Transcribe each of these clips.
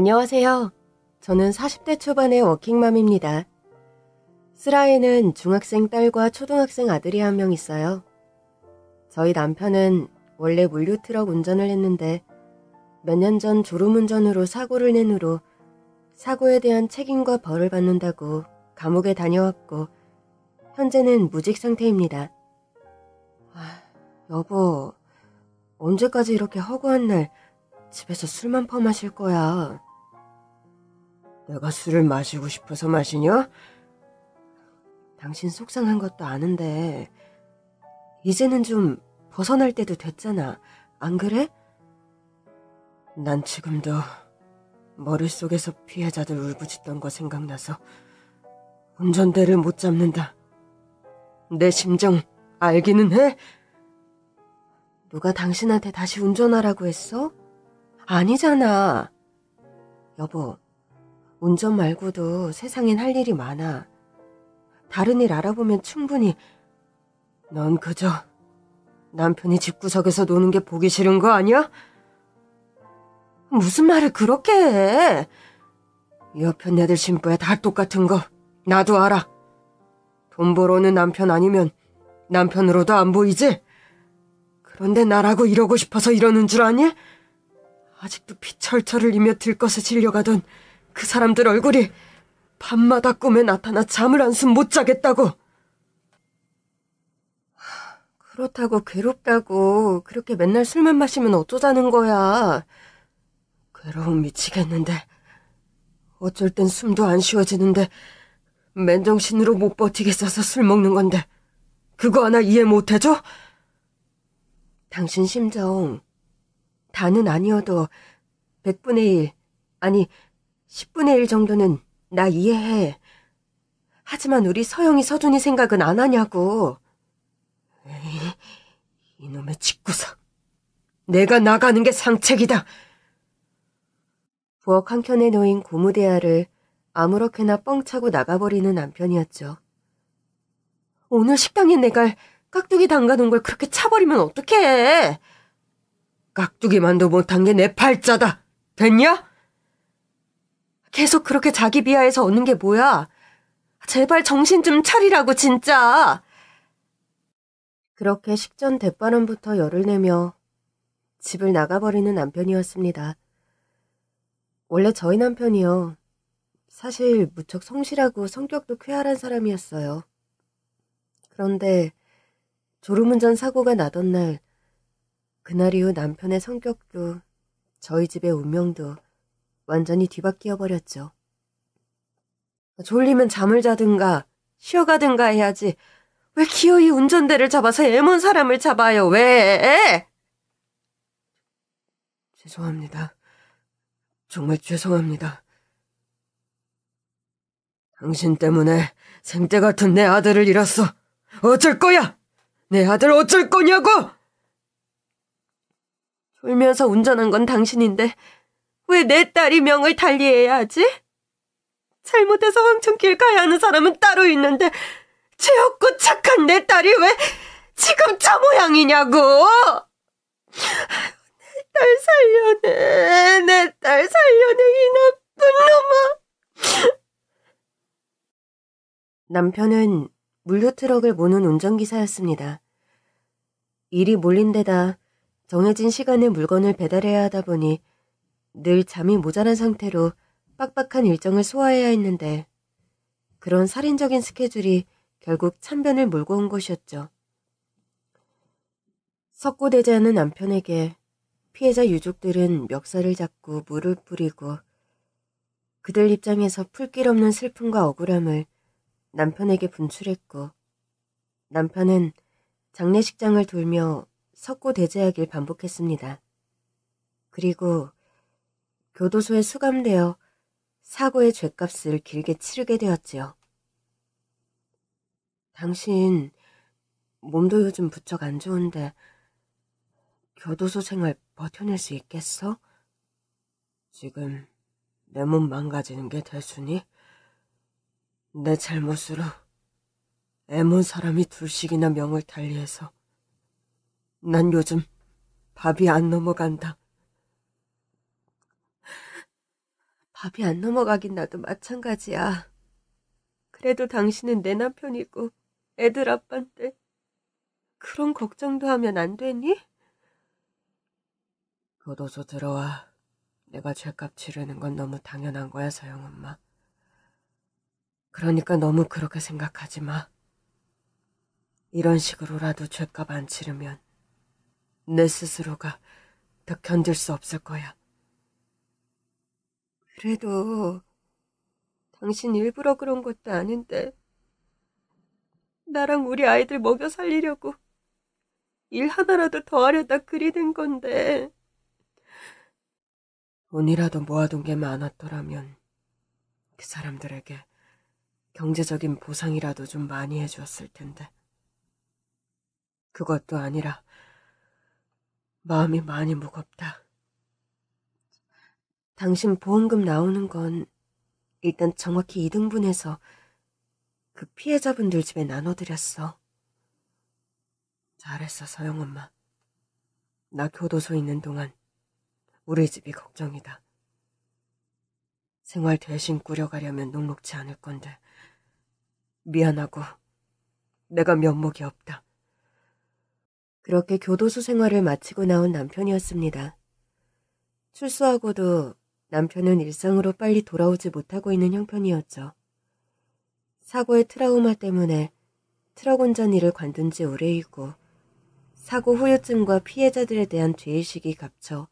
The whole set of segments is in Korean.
안녕하세요. 저는 40대 초반의 워킹맘입니다. 슬하에는 중학생 딸과 초등학생 아들이 한 명 있어요. 저희 남편은 원래 물류트럭 운전을 했는데 몇 년 전 졸음운전으로 사고를 낸 후로 사고에 대한 책임과 벌을 받는다고 감옥에 다녀왔고 현재는 무직 상태입니다. 여보, 언제까지 이렇게 허구한 날 집에서 술만 퍼마실 거야? 내가 술을 마시고 싶어서 마시냐? 당신 속상한 것도 아는데 이제는 좀 벗어날 때도 됐잖아. 안 그래? 난 지금도 머릿속에서 피해자들 울부짖던 거 생각나서 운전대를 못 잡는다. 내 심정 알기는 해? 누가 당신한테 다시 운전하라고 했어? 아니잖아. 여보, 운전 말고도 세상엔 할 일이 많아. 다른 일 알아보면 충분히. 넌 그저 남편이 집구석에서 노는 게 보기 싫은 거 아니야? 무슨 말을 그렇게 해? 옆편 애들 신부야 다 똑같은 거 나도 알아. 돈 벌어오는 남편 아니면 남편으로도 안 보이지? 그런데 나라고 이러고 싶어서 이러는 줄 아니? 아직도 피 철철 흘리며 들것에 질려가던 그 사람들 얼굴이 밤마다 꿈에 나타나 잠을 한숨 못 자겠다고. 그렇다고 괴롭다고 그렇게 맨날 술만 마시면 어쩌자는 거야. 괴로움 미치겠는데 어쩔 땐 숨도 안 쉬어지는데 맨정신으로 못 버티겠어서 술 먹는 건데 그거 하나 이해 못 해줘? 당신 심정 다는 아니어도 100분의 1, 아니 10분의 1 정도는 나 이해해. 하지만 우리 서영이 서준이 생각은 안 하냐고. 에이, 이놈의 집구석. 내가 나가는 게 상책이다. 부엌 한켠에 놓인 고무대야를 아무렇게나 뻥차고 나가버리는 남편이었죠. 오늘 식당에 내가 깍두기 담가놓은 걸 그렇게 차버리면 어떡해. 깍두기만도 못한 게 내 팔자다. 됐냐? 계속 그렇게 자기 비하해서 얻는 게 뭐야? 제발 정신 좀 차리라고 진짜. 그렇게 식전 대바람부터 열을 내며 집을 나가버리는 남편이었습니다. 원래 저희 남편이요. 사실 무척 성실하고 성격도 쾌활한 사람이었어요. 그런데 졸음운전 사고가 나던 날, 그날 이후 남편의 성격도 저희 집의 운명도 완전히 뒤바뀌어 버렸죠. 졸리면 잠을 자든가 쉬어가든가 해야지 왜 기어이 운전대를 잡아서 애먼 사람을 잡아요. 왜? 죄송합니다. 정말 죄송합니다. 당신 때문에 생떼 같은 내 아들을 잃었어. 어쩔 거야? 내 아들 어쩔 거냐고! 졸면서 운전한 건 당신인데 왜 내 딸이 명을 달리해야 하지? 잘못해서 황천길 가야 하는 사람은 따로 있는데 죄 없고 착한 내 딸이 왜 지금 저 모양이냐고! 내 딸 살려내. 내 딸 살려내, 이 나쁜 놈아. 남편은 물류트럭을 모는 운전기사였습니다. 일이 몰린 데다 정해진 시간에 물건을 배달해야 하다 보니 늘 잠이 모자란 상태로 빡빡한 일정을 소화해야 했는데 그런 살인적인 스케줄이 결국 참변을 몰고 온 것이었죠. 석고대죄하는 남편에게 피해자 유족들은 멱살을 잡고 물을 뿌리고 그들 입장에서 풀길 없는 슬픔과 억울함을 남편에게 분출했고 남편은 장례식장을 돌며 석고대죄하길 반복했습니다. 그리고 교도소에 수감되어 사고의 죗값을 길게 치르게 되었지요. 당신 몸도 요즘 부쩍 안 좋은데 교도소 생활 버텨낼 수 있겠어? 지금 내 몸 망가지는 게 대수니? 내 잘못으로 애몬 사람이 둘씩이나 명을 달리해서 난 요즘 밥이 안 넘어간다. 밥이 안 넘어가긴 나도 마찬가지야. 그래도 당신은 내 남편이고 애들 아빠인데 그런 걱정도 하면 안 되니? 교도소 들어와. 내가 죗값 치르는 건 너무 당연한 거야, 서영 엄마. 그러니까 너무 그렇게 생각하지 마. 이런 식으로라도 죗값 안 치르면 내 스스로가 더 견딜 수 없을 거야. 그래도 당신 일부러 그런 것도 아닌데 나랑 우리 아이들 먹여 살리려고 일 하나라도 더 하려다 그리 된 건데. 돈이라도 모아둔 게 많았더라면 그 사람들에게 경제적인 보상이라도 좀 많이 해주었을 텐데. 그것도 아니라 마음이 많이 무겁다. 당신 보험금 나오는 건 일단 정확히 2등분해서 그 피해자분들 집에 나눠드렸어. 잘했어, 서영 엄마. 나 교도소 있는 동안 우리 집이 걱정이다. 생활 대신 꾸려가려면 녹록지 않을 건데 미안하고 내가 면목이 없다. 그렇게 교도소 생활을 마치고 나온 남편이었습니다. 출소하고도 남편은 일상으로 빨리 돌아오지 못하고 있는 형편이었죠. 사고의 트라우마 때문에 트럭 운전 일을 관둔 지 오래이고 사고 후유증과 피해자들에 대한 죄의식이 겹쳐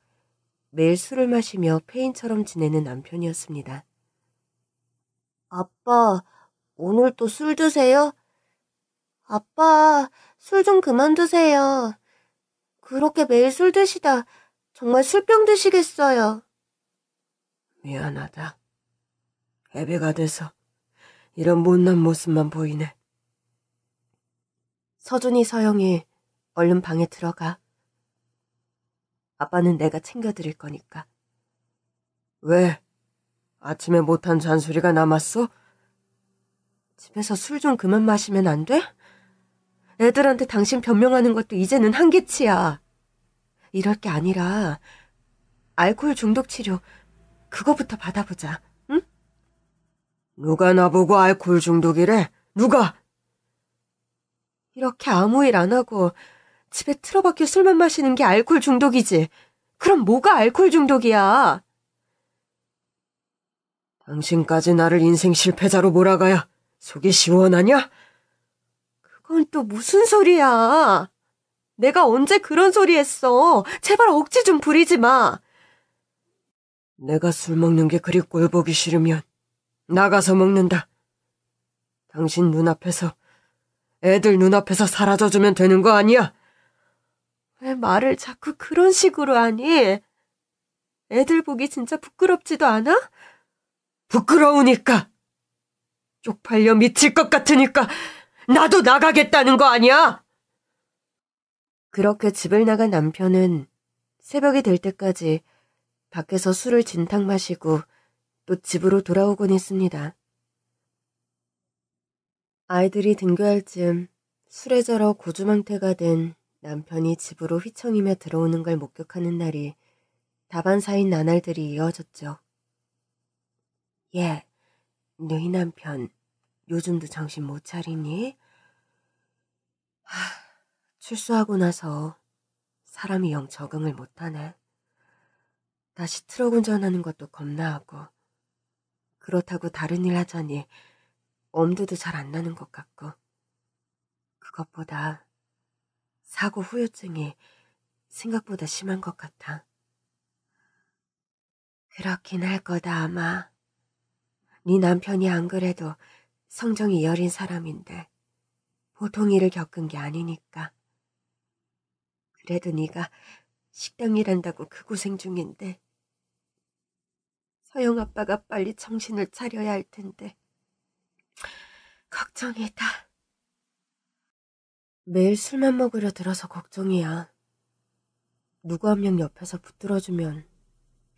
매일 술을 마시며 폐인처럼 지내는 남편이었습니다. 아빠, 오늘 또 술 드세요? 아빠, 술 좀 그만 드세요. 그렇게 매일 술 드시다 정말 술병 드시겠어요. 미안하다. 애비가 돼서 이런 못난 모습만 보이네. 서준이, 서영이 얼른 방에 들어가. 아빠는 내가 챙겨드릴 거니까. 왜? 아침에 못한 잔소리가 남았어? 집에서 술 좀 그만 마시면 안 돼? 애들한테 당신 변명하는 것도 이제는 한계치야. 이럴 게 아니라 알코올 중독 치료 그거부터 받아보자, 응? 누가 나보고 알코올 중독이래? 누가? 이렇게 아무 일 안 하고 집에 틀어박혀 술만 마시는 게 알코올 중독이지. 그럼 뭐가 알코올 중독이야? 당신까지 나를 인생 실패자로 몰아가야 속이 시원하냐? 그건 또 무슨 소리야. 내가 언제 그런 소리 했어. 제발 억지 좀 부리지 마. 내가 술 먹는 게 그리 꼴보기 싫으면 나가서 먹는다. 당신 눈앞에서, 애들 눈앞에서 사라져주면 되는 거 아니야? 왜 말을 자꾸 그런 식으로 하니? 애들 보기 진짜 부끄럽지도 않아? 부끄러우니까. 쪽팔려 미칠 것 같으니까 나도 나가겠다는 거 아니야? 그렇게 집을 나간 남편은 새벽이 될 때까지 밖에서 술을 진탕 마시고 또 집으로 돌아오곤 했습니다. 아이들이 등교할 즈음 술에 절어 고주망태가 된 남편이 집으로 휘청이며 들어오는 걸 목격하는 날이 다반사인 나날들이 이어졌죠. 얘, 너희 남편 요즘도 정신 못 차리니? 출소하고 나서 사람이 영 적응을 못하네. 다시 트럭 운전하는 것도 겁나하고 그렇다고 다른 일 하자니 엄두도 잘 안 나는 것 같고 그것보다 사고 후유증이 생각보다 심한 것 같아. 그렇긴 할 거다 아마. 네 남편이 안 그래도 성정이 여린 사람인데 보통 일을 겪은 게 아니니까. 그래도 네가 식당 일한다고 그 고생 중인데 서영 아빠가 빨리 정신을 차려야 할 텐데 걱정이다. 매일 술만 먹으려 들어서 걱정이야. 누구 한 명 옆에서 붙들어주면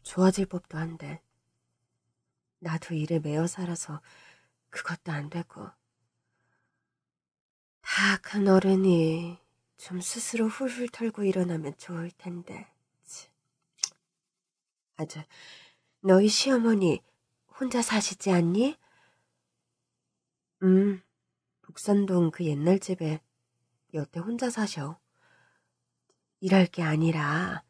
좋아질 법도 한데 나도 일에 매여 살아서 그것도 안 되고. 다 큰 어른이 좀 스스로 훌훌 털고 일어나면 좋을 텐데. 아주 너희 시어머니 혼자 사시지 않니? 북산동 그 옛날 집에 여태 혼자 사셔. 이럴 게 아니라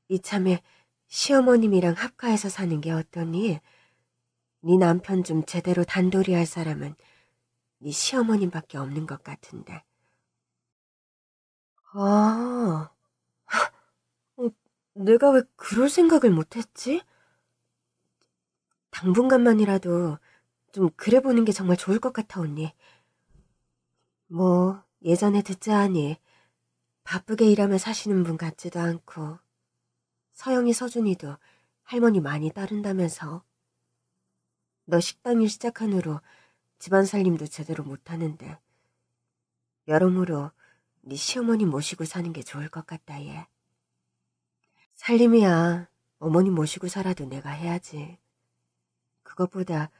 이참에 시어머님이랑 합가해서 사는 게 어떠니? 네 남편 좀 제대로 단돌이 할 사람은 네 시어머님밖에 없는 것 같은데. 아, 내가 왜 그럴 생각을 못했지? 당분간만이라도 좀 그래 보는 게 정말 좋을 것 같아, 언니. 뭐 예전에 듣자 하니 바쁘게 일하며 사시는 분 같지도 않고 서영이 서준이도 할머니 많이 따른다면서. 너 식당 일 시작한 후로 집안 살림도 제대로 못하는데 여러모로 네 시어머니 모시고 사는 게 좋을 것 같다, 얘. 살림이야 어머니 모시고 살아도 내가 해야지. 그것보다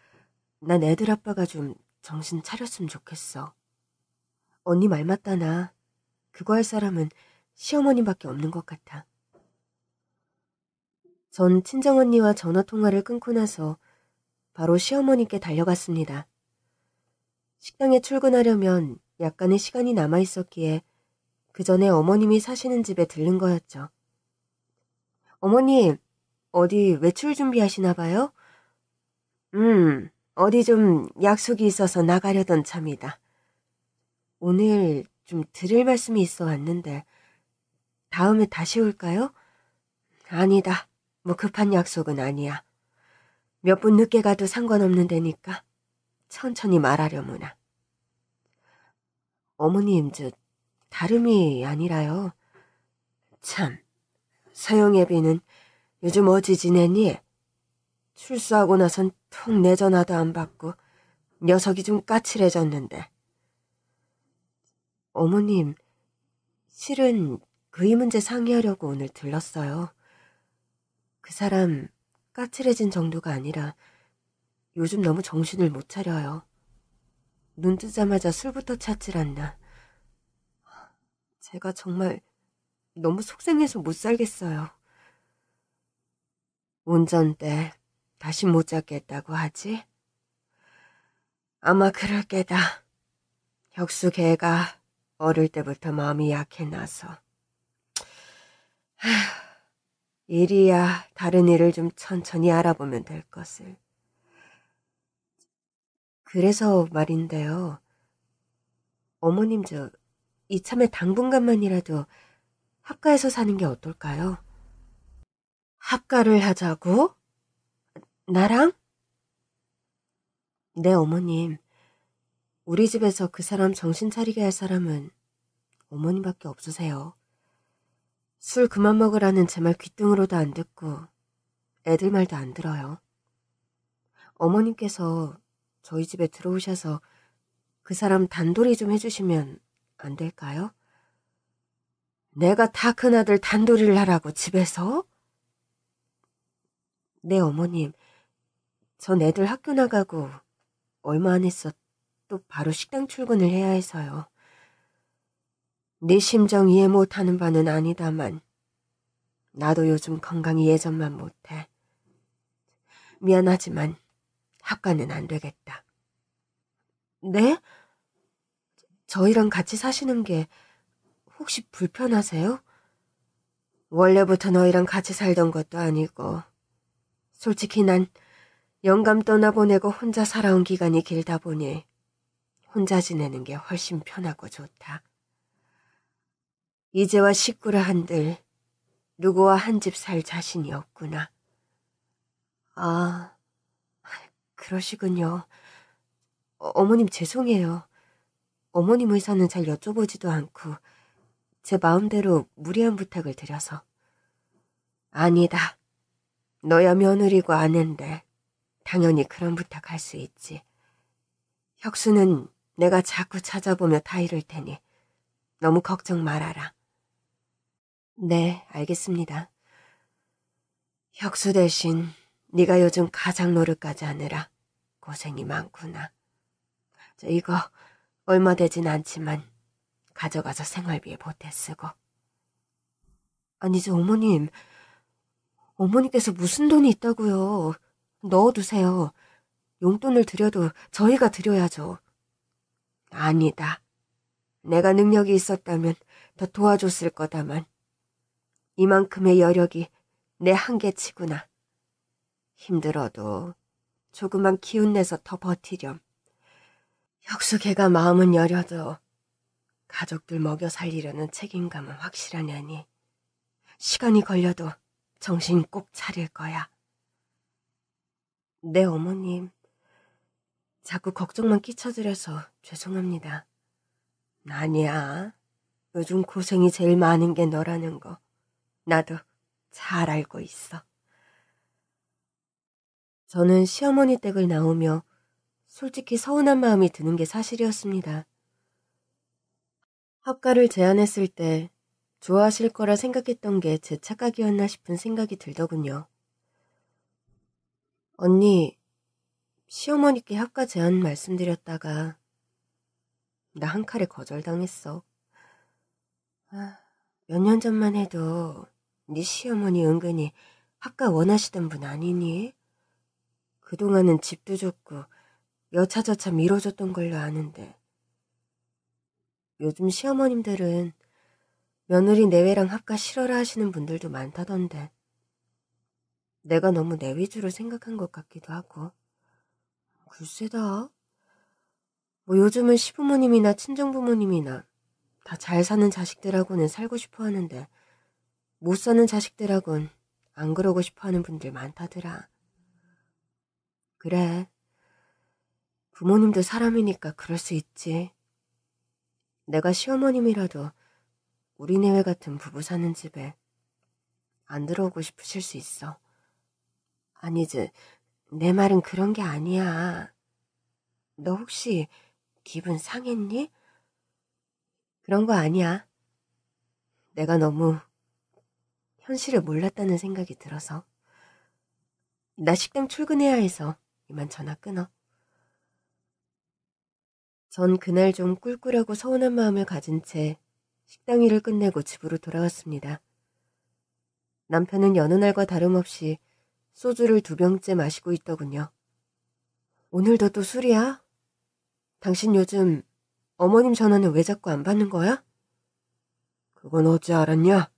난 애들 아빠가 좀 정신 차렸으면 좋겠어. 언니 말 맞다나. 그거 할 사람은 시어머니밖에 없는 것 같아. 전 친정언니와 전화통화를 끊고 나서 바로 시어머니께 달려갔습니다. 식당에 출근하려면 약간의 시간이 남아있었기에 그 전에 어머님이 사시는 집에 들른 거였죠. 어머님, 어디 외출 준비하시나 봐요? 어디 좀 약속이 있어서 나가려던 참이다. 오늘 좀 드릴 말씀이 있어 왔는데 다음에 다시 올까요? 아니다. 뭐 급한 약속은 아니야. 몇 분 늦게 가도 상관없는 데니까 천천히 말하려무나. 어머님, 다름이 아니라요. 참, 서영애비는 요즘 어찌 지내니? 출소하고 나선 통 내 전화도 안 받고 녀석이 좀 까칠해졌는데. 어머님, 실은 그 이 문제 상의하려고 오늘 들렀어요. 그 사람 까칠해진 정도가 아니라 요즘 너무 정신을 못 차려요. 눈 뜨자마자 술부터 찾질 않나. 제가 정말 너무 속상해서 못 살겠어요. 운전대 다시 못 잡겠다고 하지? 아마 그럴 게다. 혁수 걔가 어릴 때부터 마음이 약해나서. 일이야 다른 일을 좀 천천히 알아보면 될 것을. 그래서 말인데요. 어머님 이참에 당분간만이라도 합가해서 사는 게 어떨까요? 합가를 하자고? 나랑? 네, 어머님. 우리 집에서 그 사람 정신 차리게 할 사람은 어머님밖에 없으세요. 술 그만 먹으라는 제 말 귓등으로도 안 듣고 애들 말도 안 들어요. 어머님께서 저희 집에 들어오셔서 그 사람 단돌이 좀 해주시면 안 될까요? 내가 다 큰아들 단돌이를 하라고 집에서? 네, 어머님. 전 애들 학교 나가고 얼마 안 있어 또 바로 식당 출근을 해야 해서요. 네 심정 이해 못하는 바는 아니다만 나도 요즘 건강이 예전만 못해. 미안하지만 합가는 안 되겠다. 네? 저희랑 같이 사시는 게 혹시 불편하세요? 원래부터 너희랑 같이 살던 것도 아니고 솔직히 난 영감 떠나보내고 혼자 살아온 기간이 길다 보니 혼자 지내는 게 훨씬 편하고 좋다. 이제와 식구를 한들 누구와 한 집 살 자신이 없구나. 아, 그러시군요. 어머님 죄송해요. 어머님 의사는 잘 여쭤보지도 않고 제 마음대로 무리한 부탁을 드려서. 아니다. 너야 며느리고 아는데 당연히 그런 부탁할 수 있지. 혁수는 내가 자꾸 찾아보며 다 이룰 테니 너무 걱정 말아라. 네, 알겠습니다. 혁수 대신 네가 요즘 가장 노릇까지 하느라 고생이 많구나. 이거 얼마 되진 않지만 가져가서 생활비에 보태 쓰고. 아니죠, 어머님. 어머니께서 무슨 돈이 있다고요. 넣어두세요. 용돈을 드려도 저희가 드려야죠. 아니다. 내가 능력이 있었다면 더 도와줬을 거다만 이만큼의 여력이 내 한계치구나. 힘들어도 조그만 기운내서 더 버티렴. 혁수개가 마음은 여려도 가족들 먹여 살리려는 책임감은 확실하냐니 시간이 걸려도 정신 꼭 차릴 거야. 네, 어머님. 자꾸 걱정만 끼쳐드려서 죄송합니다. 아니야. 요즘 고생이 제일 많은 게 너라는 거 나도 잘 알고 있어. 저는 시어머니 댁을 나오며 솔직히 서운한 마음이 드는 게 사실이었습니다. 합가를 제안했을 때 좋아하실 거라 생각했던 게 제 착각이었나 싶은 생각이 들더군요. 언니, 시어머니께 합가 제안 말씀드렸다가 나 한 칼에 거절당했어. 몇 년 전만 해도 네 시어머니 은근히 합가 원하시던 분 아니니? 그동안은 집도 좋고 여차저차 미뤄줬던 걸로 아는데 요즘 시어머님들은 며느리 내외랑 합가 싫어라 하시는 분들도 많다던데 내가 너무 내 위주로 생각한 것 같기도 하고. 글쎄다. 뭐 요즘은 시부모님이나 친정부모님이나 다 잘 사는 자식들하고는 살고 싶어 하는데 못 사는 자식들하고는 안 그러고 싶어 하는 분들 많다더라. 그래. 부모님도 사람이니까 그럴 수 있지. 내가 시어머님이라도 우리 내외 같은 부부 사는 집에 안 들어오고 싶으실 수 있어. 아니지, 내 말은 그런 게 아니야. 너 혹시 기분 상했니? 그런 거 아니야. 내가 너무 현실을 몰랐다는 생각이 들어서. 나 식당 출근해야 해서 이만 전화 끊어. 전 그날 좀 꿀꿀하고 서운한 마음을 가진 채 식당 일을 끝내고 집으로 돌아왔습니다. 남편은 여느 날과 다름없이 소주를 2병째 마시고 있더군요. 오늘도 또 술이야? 당신 요즘 어머님 전화는 왜 자꾸 안 받는 거야? 그건 어찌 알았냐?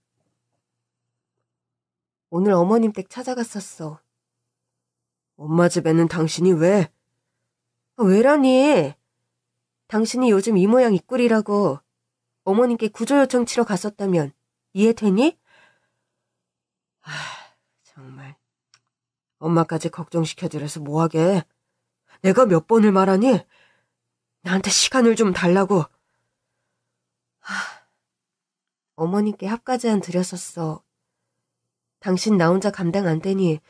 오늘 어머님 댁 찾아갔었어. 엄마 집에는 당신이 왜? 왜라니? 당신이 요즘 이 모양 이 꼴이라고 어머님께 구조 요청 치러 갔었다면 이해되니? 정말. 엄마까지 걱정시켜드려서 뭐하게. 내가 몇 번을 말하니? 나한테 시간을 좀 달라고. 어머님께 합가 제안 드렸었어. 당신 나 혼자 감당 안 되니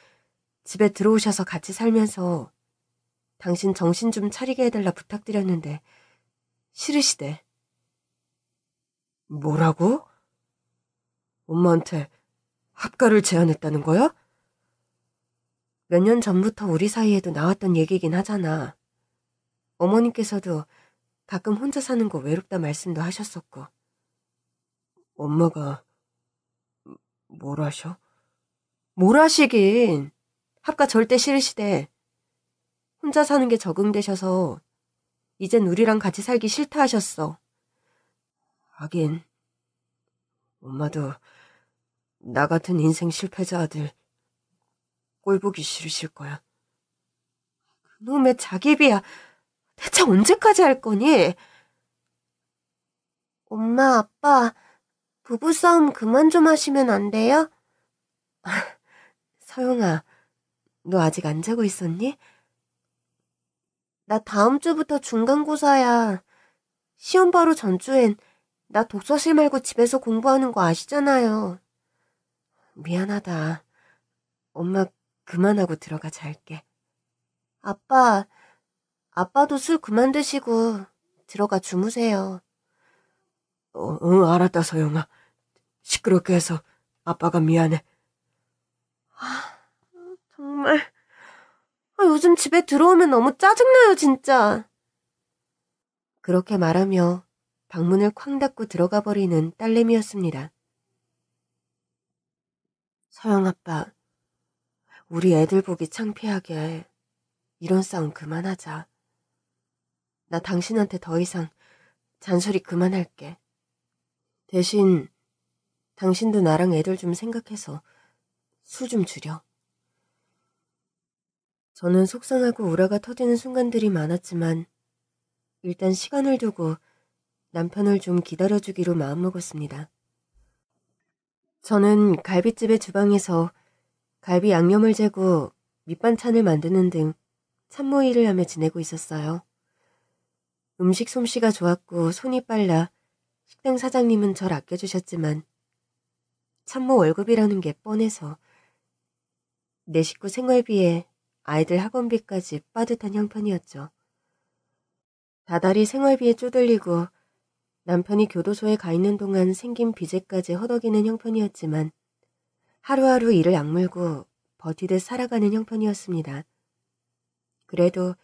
집에 들어오셔서 같이 살면서 당신 정신 좀 차리게 해달라 부탁드렸는데 싫으시대. 뭐라고? 엄마한테 합가를 제안했다는 거야? 몇 년 전부터 우리 사이에도 나왔던 얘기긴 하잖아. 어머님께서도 가끔 혼자 사는 거 외롭다 말씀도 하셨었고. 엄마가 뭘 하셔? 뭘 하시긴. 합가 절대 싫으시대. 혼자 사는 게 적응되셔서 이젠 우리랑 같이 살기 싫다 하셨어. 하긴 엄마도 나 같은 인생 실패자 아들 꼴보기 싫으실 거야. 그놈의 자기비야. 대체 언제까지 할 거니? 엄마, 아빠, 부부싸움 그만 좀 하시면 안 돼요? 서영아, 너 아직 안 자고 있었니? 나 다음 주부터 중간고사야. 시험 바로 전주엔 나 독서실 말고 집에서 공부하는 거 아시잖아요. 미안하다. 엄마 그만하고 들어가 잘게. 아빠도 술 그만 드시고 들어가 주무세요. 응, 알았다, 서영아. 시끄럽게 해서 아빠가 미안해. 정말. 요즘 집에 들어오면 너무 짜증나요, 진짜. 그렇게 말하며 방문을 쾅 닫고 들어가 버리는 딸내미였습니다. 서영 아빠, 우리 애들 보기 창피하게 이런 싸움 그만하자. 나 당신한테 더 이상 잔소리 그만할게. 대신 당신도 나랑 애들 좀 생각해서 수 좀 줄여. 저는 속상하고 우라가 터지는 순간들이 많았지만 일단 시간을 두고 남편을 좀 기다려주기로 마음먹었습니다. 저는 갈비집의 주방에서 갈비 양념을 재고 밑반찬을 만드는 등 참모 일을 하며 지내고 있었어요. 음식 솜씨가 좋았고 손이 빨라 식당 사장님은 절 아껴주셨지만 참모 월급이라는 게 뻔해서 내 식구 생활비에 아이들 학원비까지 빠듯한 형편이었죠. 다달이 생활비에 쪼들리고 남편이 교도소에 가 있는 동안 생긴 빚에까지 허덕이는 형편이었지만 하루하루 일을 악물고 버티듯 살아가는 형편이었습니다. 그래도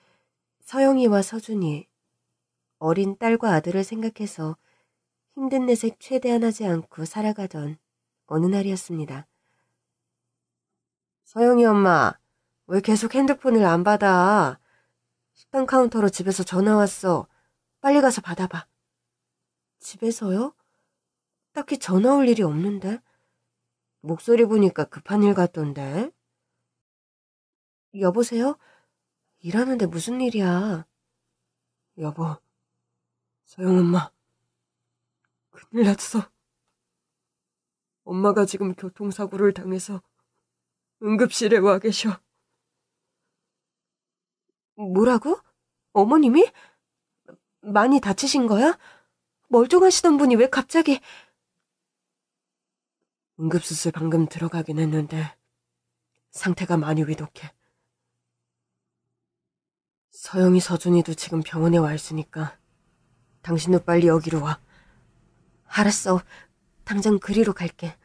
서영이와 서준이 어린 딸과 아들을 생각해서 힘든 내색 최대한 하지 않고 살아가던 어느 날이었습니다. 서영이 엄마, 왜 계속 핸드폰을 안 받아? 식당 카운터로 집에서 전화 왔어. 빨리 가서 받아봐. 집에서요? 딱히 전화 올 일이 없는데? 목소리 보니까 급한 일 같던데? 여보세요? 일하는데 무슨 일이야? 여보, 서영 엄마, 큰일 났어. 엄마가 지금 교통사고를 당해서 응급실에 와 계셔. 뭐라고? 어머님이? 많이 다치신 거야? 멀쩡하시던 분이 왜 갑자기... 응급수술 방금 들어가긴 했는데 상태가 많이 위독해. 서영이, 서준이도 지금 병원에 와 있으니까 당신도 빨리 여기로 와. 알았어. 당장 그리로 갈게.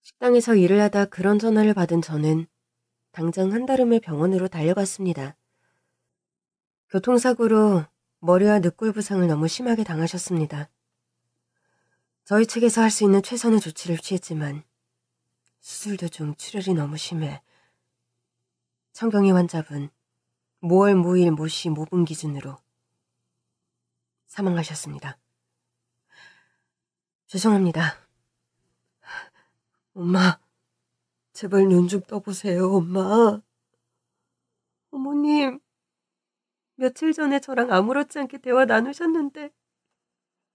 식당에서 일을 하다 그런 전화를 받은 저는 당장 한달음에 병원으로 달려갔습니다. 교통사고로 머리와 늑골 부상을 너무 심하게 당하셨습니다. 저희 측에서 할 수 있는 최선의 조치를 취했지만 수술도 중 출혈이 너무 심해 청경이 환자분 모월 모일 모시 모분 기준으로 사망하셨습니다. 죄송합니다. 엄마, 제발 눈 좀 떠보세요, 엄마. 어머님, 며칠 전에 저랑 아무렇지 않게 대화 나누셨는데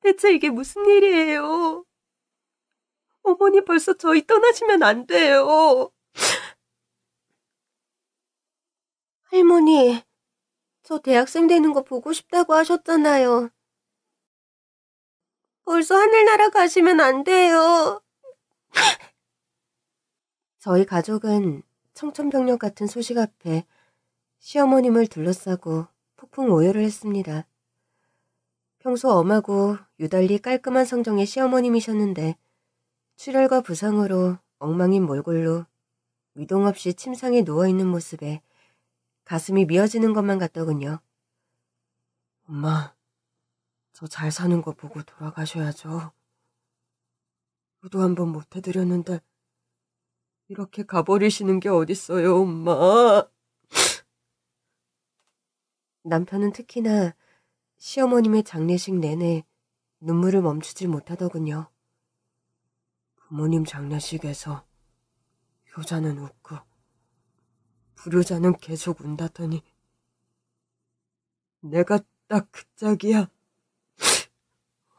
대체 이게 무슨 일이에요? 어머니 벌써 저희 떠나시면 안 돼요. 할머니, 저 대학생 되는 거 보고 싶다고 하셨잖아요. 벌써 하늘나라 가시면 안 돼요. 저희 가족은 청천벽력 같은 소식 앞에 시어머님을 둘러싸고 폭풍 오열을 했습니다. 평소 엄하고 유달리 깔끔한 성정의 시어머님이셨는데 출혈과 부상으로 엉망인 몰골로 위동 없이 침상에 누워있는 모습에 가슴이 미어지는 것만 같더군요. 엄마, 저 잘 사는 거 보고 돌아가셔야죠. 저도 한번 못 해드렸는데 이렇게 가버리시는 게 어딨어요, 엄마. 남편은 특히나 시어머님의 장례식 내내 눈물을 멈추질 못하더군요. 부모님 장례식에서 효자는 웃고 불효자는 계속 운다더니 내가 딱 그 짝이야.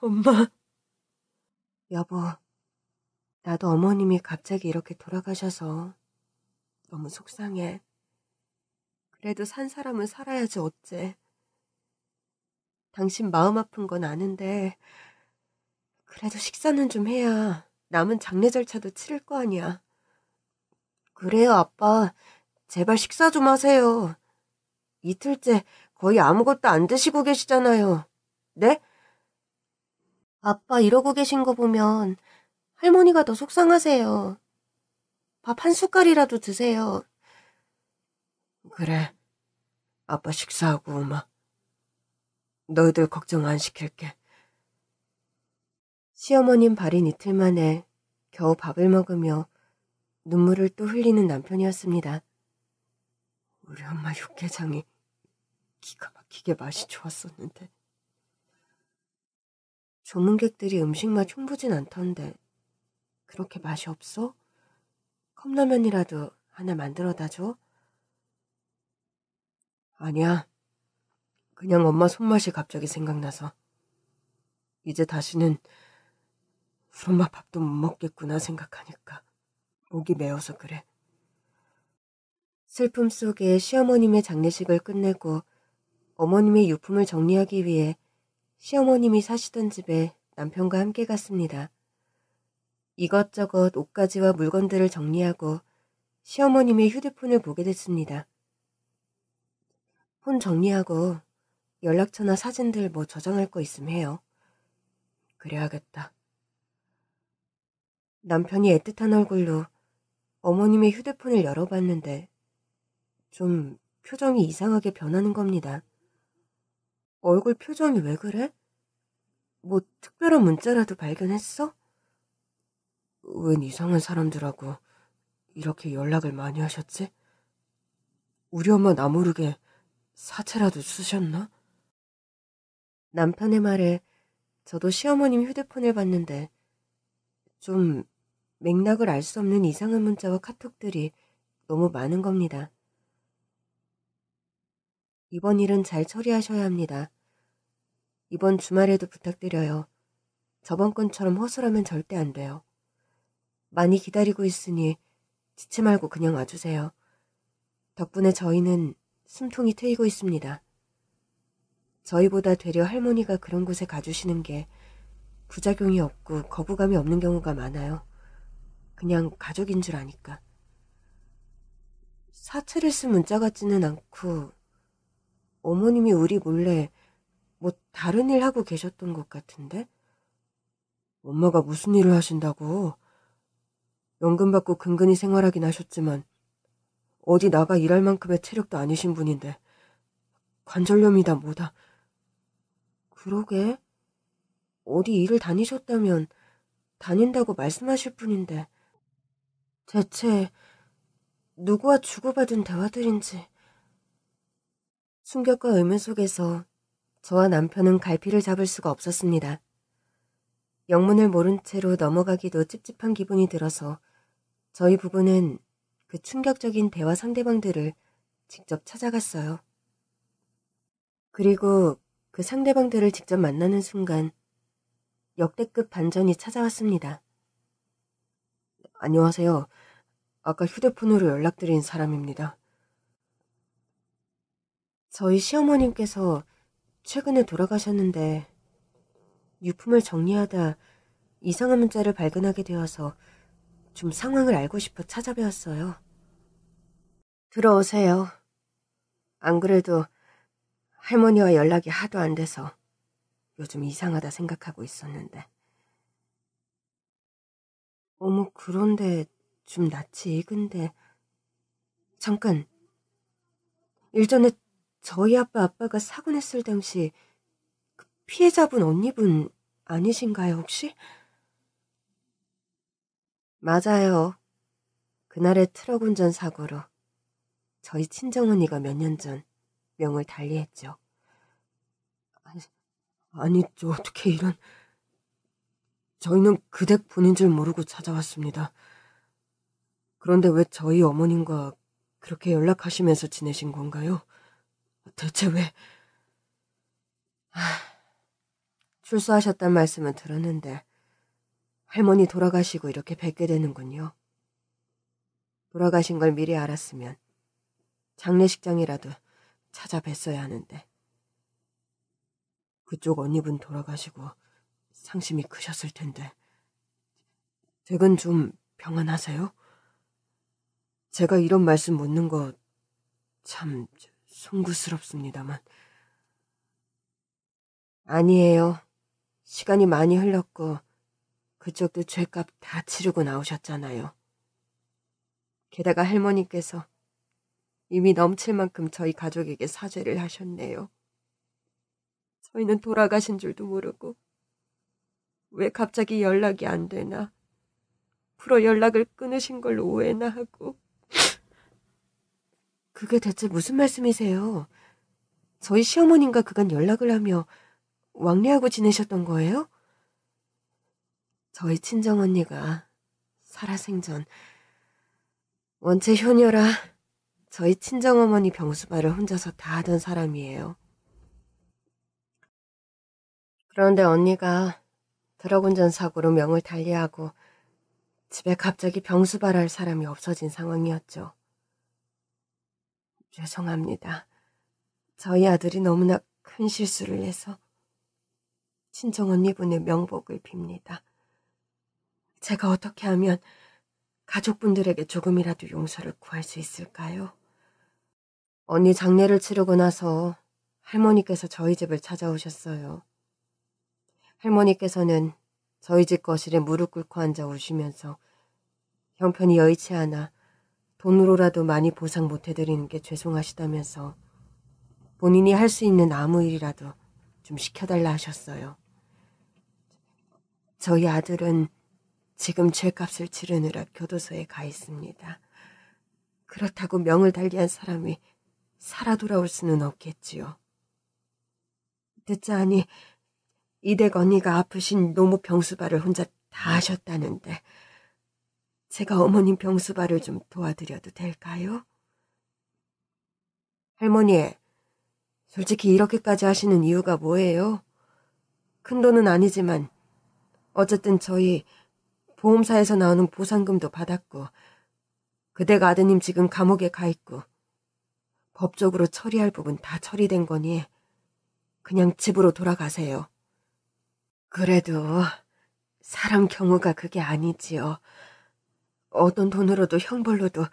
엄마. 여보, 나도 어머님이 갑자기 이렇게 돌아가셔서 너무 속상해. 그래도 산 사람은 살아야지 어째. 당신 마음 아픈 건 아는데 그래도 식사는 좀 해야 남은 장례 절차도 치를 거 아니야. 그래요, 아빠. 제발 식사 좀 하세요. 이틀째 거의 아무것도 안 드시고 계시잖아요. 네? 아빠 이러고 계신 거 보면 할머니가 더 속상하세요. 밥 한 숟갈이라도 드세요. 그래. 아빠 식사하고 오마. 너희들 걱정 안 시킬게. 시어머님 발인 이틀 만에 겨우 밥을 먹으며 눈물을 또 흘리는 남편이었습니다. 우리 엄마 육개장이 기가 막히게 맛이 좋았었는데. 조문객들이 음식 맛 흉보진 않던데 그렇게 맛이 없어? 컵라면이라도 하나 만들어다 줘? 아니야. 그냥 엄마 손맛이 갑자기 생각나서. 이제 다시는 우리 엄마 밥도 못 먹겠구나 생각하니까 목이 메어서 그래. 슬픔 속에 시어머님의 장례식을 끝내고 어머님의 유품을 정리하기 위해 시어머님이 사시던 집에 남편과 함께 갔습니다. 이것저것 옷가지와 물건들을 정리하고 시어머님의 휴대폰을 보게 됐습니다. 폰 정리하고 연락처나 사진들 뭐 저장할 거 있으면 해요. 그래야겠다. 남편이 애틋한 얼굴로 어머님의 휴대폰을 열어봤는데 좀 표정이 이상하게 변하는 겁니다. 얼굴 표정이 왜 그래? 뭐 특별한 문자라도 발견했어? 웬 이상한 사람들하고 이렇게 연락을 많이 하셨지? 우리 엄마 나 모르게 사채라도 쓰셨나? 남편의 말에 저도 시어머님 휴대폰을 봤는데 좀 맥락을 알 수 없는 이상한 문자와 카톡들이 너무 많은 겁니다. 이번 일은 잘 처리하셔야 합니다. 이번 주말에도 부탁드려요. 저번 건처럼 허술하면 절대 안 돼요. 많이 기다리고 있으니 지체 말고 그냥 와주세요. 덕분에 저희는 숨통이 트이고 있습니다. 저희보다 되려 할머니가 그런 곳에 가주시는 게 부작용이 없고 거부감이 없는 경우가 많아요. 그냥 가족인 줄 아니까. 사채를 쓴 문자 같지는 않고 어머님이 우리 몰래 뭐 다른 일 하고 계셨던 것 같은데? 엄마가 무슨 일을 하신다고? 연금 받고 근근히 생활하긴 하셨지만 어디 나가 일할 만큼의 체력도 아니신 분인데 관절염이다 뭐다. 그러게. 어디 일을 다니셨다면 다닌다고 말씀하실 분인데 대체 누구와 주고받은 대화들인지. 충격과 의문 속에서 저와 남편은 갈피를 잡을 수가 없었습니다. 영문을 모른 채로 넘어가기도 찝찝한 기분이 들어서 저희 부부는 그 충격적인 대화 상대방들을 직접 찾아갔어요. 그리고 그 상대방들을 직접 만나는 순간 역대급 반전이 찾아왔습니다. 안녕하세요. 아까 휴대폰으로 연락드린 사람입니다. 저희 시어머님께서 최근에 돌아가셨는데 유품을 정리하다 이상한 문자를 발견하게 되어서 좀 상황을 알고 싶어 찾아뵈었어요. 들어오세요. 안 그래도 할머니와 연락이 하도 안 돼서 요즘 이상하다 생각하고 있었는데. 어머, 그런데 좀 낯이 익은데. 잠깐. 일전에 저희 아빠가 사고 냈을 당시 그 피해자분 언니분 아니신가요, 혹시? 맞아요. 그날의 트럭 운전 사고로 저희 친정언니가 몇 년 전 명을 달리했죠. 아니, 어떻게 이런... 저희는 그 댁 분인 줄 모르고 찾아왔습니다. 그런데 왜 저희 어머님과 그렇게 연락하시면서 지내신 건가요? 대체 왜... 출소하셨단 말씀은 들었는데 할머니 돌아가시고 이렇게 뵙게 되는군요. 돌아가신 걸 미리 알았으면 장례식장이라도 찾아뵀어야 하는데. 그쪽 언니분 돌아가시고 상심이 크셨을 텐데. 댁은 좀 평안하세요? 제가 이런 말씀 묻는 거 참 송구스럽습니다만. 아니에요. 시간이 많이 흘렀고 그쪽도 죄값 다 치르고 나오셨잖아요. 게다가 할머니께서 이미 넘칠 만큼 저희 가족에게 사죄를 하셨네요. 저희는 돌아가신 줄도 모르고 왜 갑자기 연락이 안 되나 앞으로 연락을 끊으신 걸로 오해나 하고. 그게 대체 무슨 말씀이세요? 저희 시어머님과 그간 연락을 하며 왕래하고 지내셨던 거예요? 저희 친정언니가 살아생전 원체 효녀라 저희 친정어머니 병수발을 혼자서 다 하던 사람이에요. 그런데 언니가 트럭 운전 사고로 명을 달리하고 집에 갑자기 병수발할 사람이 없어진 상황이었죠. 죄송합니다. 저희 아들이 너무나 큰 실수를 해서 친정언니분의 명복을 빕니다. 제가 어떻게 하면 가족분들에게 조금이라도 용서를 구할 수 있을까요? 언니 장례를 치르고 나서 할머니께서 저희 집을 찾아오셨어요. 할머니께서는 저희 집 거실에 무릎 꿇고 앉아 우시면서 형편이 여의치 않아 돈으로라도 많이 보상 못해드리는 게 죄송하시다면서 본인이 할 수 있는 아무 일이라도 좀 시켜달라 하셨어요. 저희 아들은 지금 죄값을 치르느라 교도소에 가 있습니다. 그렇다고 명을 달리한 사람이 살아 돌아올 수는 없겠지요. 듣자하니 이댁 언니가 아프신 노모 병수발을 혼자 다 하셨다는데 제가 어머님 병수발을 좀 도와드려도 될까요? 할머니, 솔직히 이렇게까지 하시는 이유가 뭐예요? 큰 돈은 아니지만 어쨌든 저희 보험사에서 나오는 보상금도 받았고 그댁 아드님 지금 감옥에 가 있고 법적으로 처리할 부분 다 처리된 거니 그냥 집으로 돌아가세요. 그래도 사람 경우가 그게 아니지요. 어떤 돈으로도 형벌로도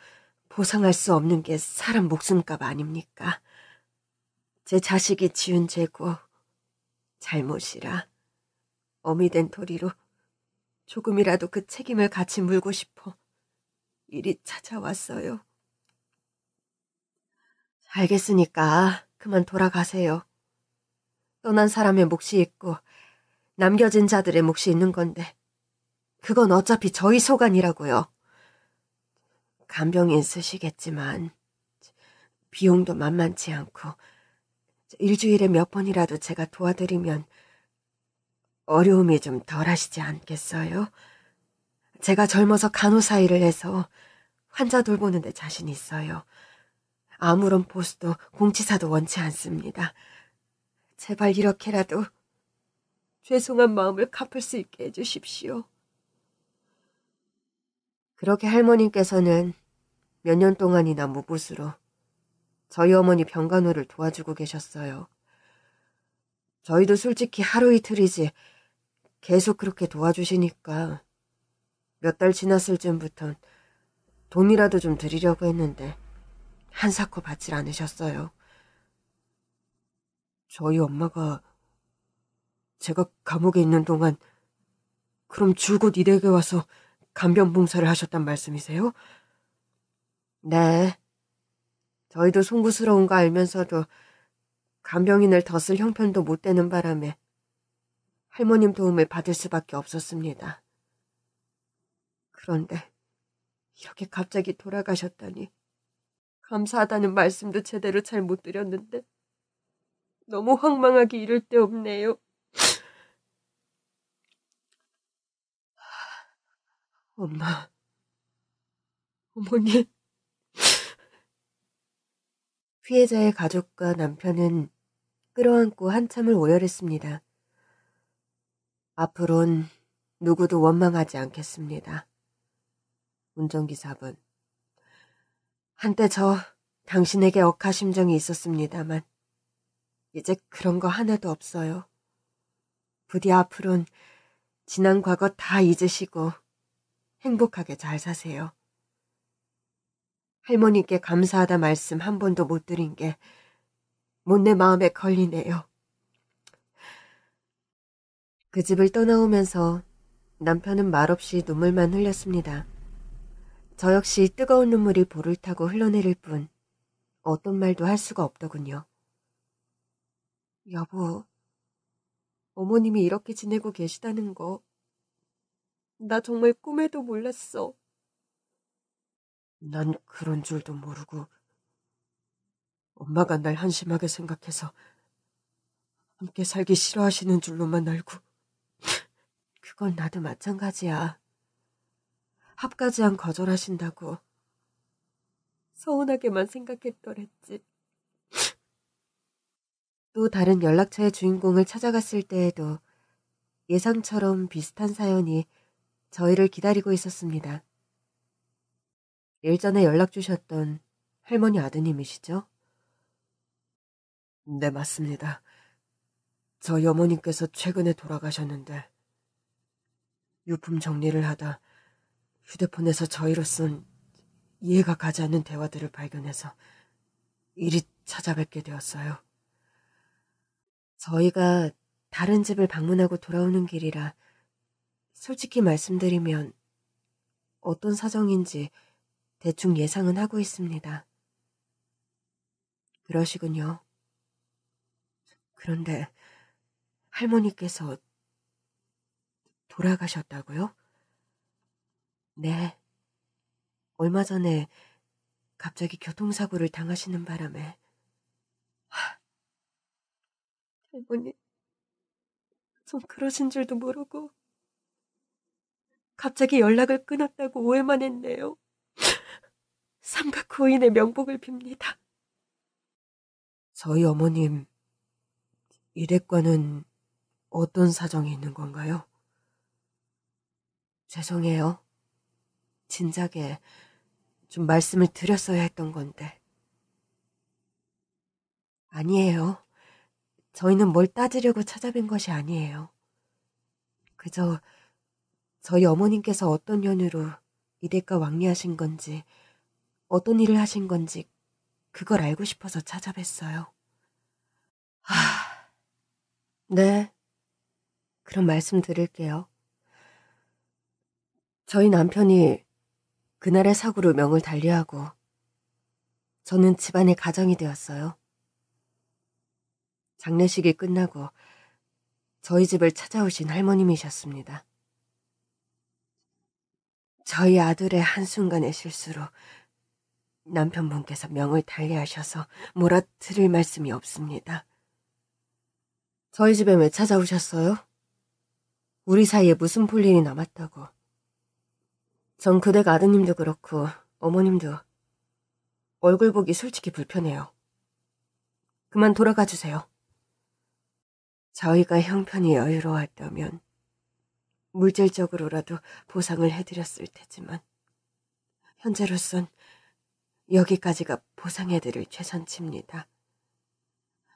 보상할 수 없는 게 사람 목숨값 아닙니까? 제 자식이 지은 죄고 잘못이라 어미 된 도리로 조금이라도 그 책임을 같이 물고 싶어 이리 찾아왔어요. 알겠으니까 그만 돌아가세요. 떠난 사람의 몫이 있고 남겨진 자들의 몫이 있는 건데 그건 어차피 저희 소관이라고요. 간병인 쓰시겠지만 비용도 만만치 않고 일주일에 몇 번이라도 제가 도와드리면 어려움이 좀 덜하시지 않겠어요? 제가 젊어서 간호사 일을 해서 환자 돌보는 데 자신 있어요. 아무런 보수도 공치사도 원치 않습니다. 제발 이렇게라도 죄송한 마음을 갚을 수 있게 해주십시오. 그렇게 할머님께서는 몇 년 동안이나 무보수로 저희 어머니 병간호를 도와주고 계셨어요. 저희도 솔직히 하루 이틀이지 계속 그렇게 도와주시니까 몇 달 지났을 즈음부턴 돈이라도 좀 드리려고 했는데 한사코 받질 않으셨어요. 저희 엄마가 제가 감옥에 있는 동안 그럼 줄곧 이 댁에 와서 간병 봉사를 하셨단 말씀이세요? 네. 저희도 송구스러운 거 알면서도 간병인을 더 쓸 형편도 못 되는 바람에 할머님 도움을 받을 수밖에 없었습니다. 그런데 이렇게 갑자기 돌아가셨다니 감사하다는 말씀도 제대로 잘 못 드렸는데 너무 황망하기 이를 데 없네요. 엄마, 어머니. 피해자의 가족과 남편은 끌어안고 한참을 오열했습니다. 앞으론 누구도 원망하지 않겠습니다. 운전기사분. 한때 저 당신에게 억하심정이 있었습니다만 이제 그런 거 하나도 없어요. 부디 앞으론 지난 과거 다 잊으시고 행복하게 잘 사세요. 할머니께 감사하다 말씀 한 번도 못 드린 게 못내 마음에 걸리네요. 그 집을 떠나오면서 남편은 말없이 눈물만 흘렸습니다. 저 역시 뜨거운 눈물이 볼을 타고 흘러내릴 뿐 어떤 말도 할 수가 없더군요. 여보, 어머님이 이렇게 지내고 계시다는 거 나 정말 꿈에도 몰랐어. 난 그런 줄도 모르고 엄마가 날 한심하게 생각해서 함께 살기 싫어하시는 줄로만 알고. 그건 나도 마찬가지야. 합가지안 거절하신다고 서운하게만 생각했더랬지. 또 다른 연락처의 주인공을 찾아갔을 때에도 예상처럼 비슷한 사연이 저희를 기다리고 있었습니다. 일전에 연락 주셨던 할머니 아드님이시죠? 네, 맞습니다. 저희 어머님께서 최근에 돌아가셨는데 유품 정리를 하다 휴대폰에서 저희로 쓴 이해가 가지 않는 대화들을 발견해서 이리 찾아뵙게 되었어요. 저희가 다른 집을 방문하고 돌아오는 길이라 솔직히 말씀드리면 어떤 사정인지 대충 예상은 하고 있습니다. 그러시군요. 그런데 할머니께서 돌아가셨다고요? 네. 얼마 전에 갑자기 교통사고를 당하시는 바람에. 할머니, 전 그러신 줄도 모르고 갑자기 연락을 끊었다고 오해만 했네요. 삼각고인의 명복을 빕니다. 저희 어머님, 이댁과는 어떤 사정이 있는 건가요? 죄송해요. 진작에 좀 말씀을 드렸어야 했던 건데. 아니에요. 저희는 뭘 따지려고 찾아뵌 것이 아니에요. 그저 저희 어머님께서 어떤 연유로 이댁과 왕래하신 건지, 어떤 일을 하신 건지 그걸 알고 싶어서 찾아뵀어요. 네. 그럼 말씀드릴게요. 저희 남편이 그날의 사고로 명을 달리하고 저는 집안의 가장이 되었어요. 장례식이 끝나고 저희 집을 찾아오신 할머님이셨습니다. 저희 아들의 한순간의 실수로 남편분께서 명을 달리하셔서 뭐라 드릴 말씀이 없습니다. 저희 집에 왜 찾아오셨어요? 우리 사이에 무슨 볼 일이 남았다고. 전 그댁 아드님도 그렇고 어머님도 얼굴 보기 솔직히 불편해요. 그만 돌아가 주세요. 저희가 형편이 여유로웠다면 물질적으로라도 보상을 해드렸을 테지만 현재로선 여기까지가 보상해드릴 최선치입니다.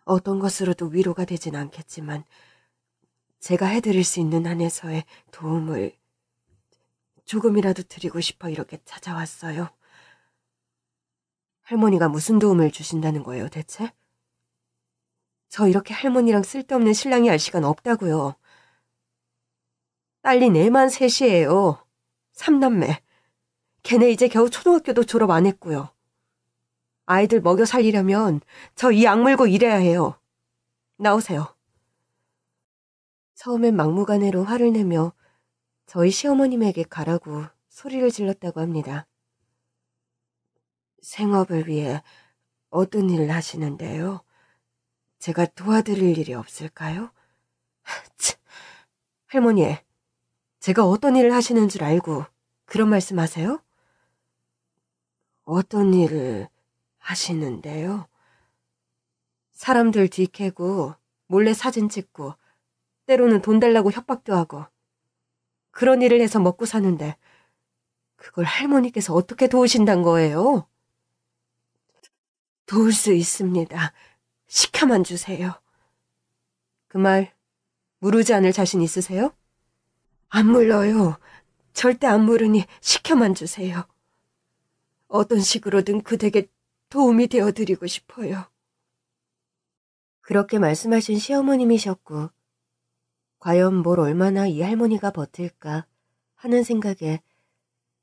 어떤 것으로도 위로가 되진 않겠지만 제가 해드릴 수 있는 한에서의 도움을 조금이라도 드리고 싶어 이렇게 찾아왔어요. 할머니가 무슨 도움을 주신다는 거예요, 대체? 저 이렇게 할머니랑 쓸데없는 신랑이 할 시간 없다고요. 딸린 애만 셋이에요. 3남매. 걔네 이제 겨우 초등학교도 졸업 안 했고요. 아이들 먹여 살리려면 저 이 악물고 일해야 해요. 나오세요. 처음엔 막무가내로 화를 내며 저희 시어머님에게 가라고 소리를 질렀다고 합니다. 생업을 위해 어떤 일을 하시는데요? 제가 도와드릴 일이 없을까요? 할머니, 제가 어떤 일을 하시는 줄 알고 그런 말씀하세요? 어떤 일을 하시는데요? 사람들 뒤캐고 몰래 사진 찍고 때로는 돈 달라고 협박도 하고 그런 일을 해서 먹고 사는데 그걸 할머니께서 어떻게 도우신단 거예요? 도울 수 있습니다. 시켜만 주세요. 그 말 무르지 않을 자신 있으세요? 안 물러요. 절대 안 물으니 시켜만 주세요. 어떤 식으로든 그댁에 도움이 되어드리고 싶어요. 그렇게 말씀하신 시어머님이셨고 과연 뭘 얼마나 이 할머니가 버틸까 하는 생각에